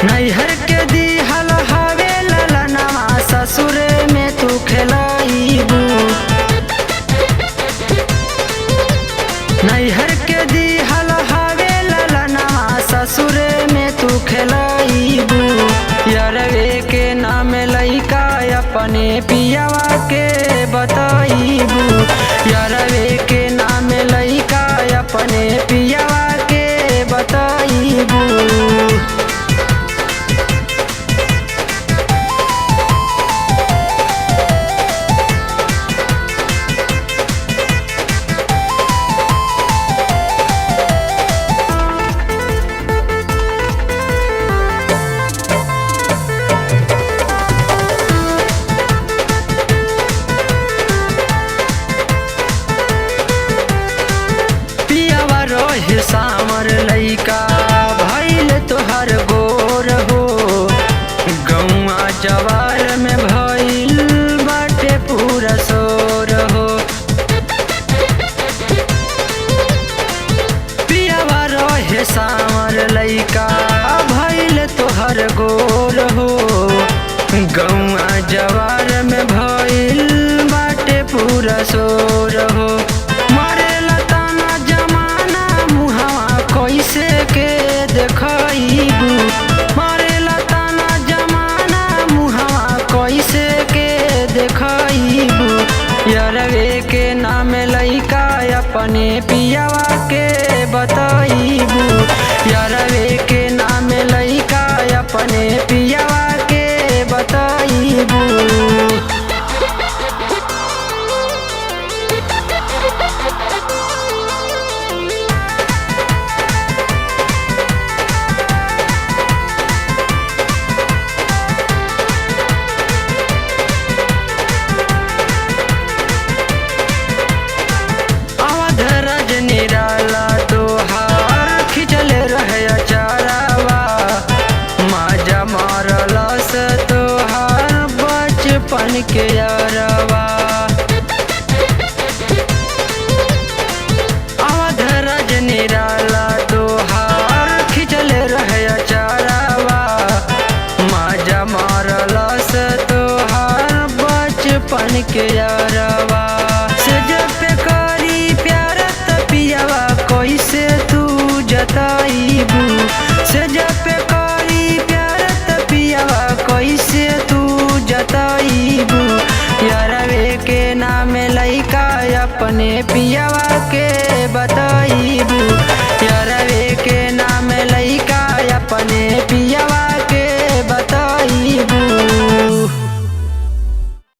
नैहर के दिहल हवे ललनवा ससुरे में तू खेलाइबू। नैहर के दिहल हवे ललनवा ससुरे में तू खेलाइबू। यरवे के नाम लइका अपने पियावा के बताइबू। यरवे के नाम लइका अपने पियावा के बताइबू। सामर लइका भइल तोहर गोर हो। गौआ जवार में भइल बाटे पूरा शोर हो। पियावा रहे सामर लइका भइल तोहर गोर हो। गौआ जवार में भइल बाटे पूरा शोर हो। कैसे के देखइबू मारेला ताना जमाना मुहवा कैसे के देखइबू। यरवे के नाम लइका अपने पियावा के बताइबू। यरवे के नाम लइका अपने पियावा के बताइबू। निराला तोहार खिंचल रहे अचारावा। माजा मारलस तोहार बचपन के यारवा। अवधराज निराला तोहार खिंचल रहे अचारावा। माजा मारलस तोहार बचपन के यारवा। कैसे तू जताइबू से जब पे करी प्यार त पियावा कैसे तू जताइबू। यरवे के नाम लइका अपने पियावा के बताइबू।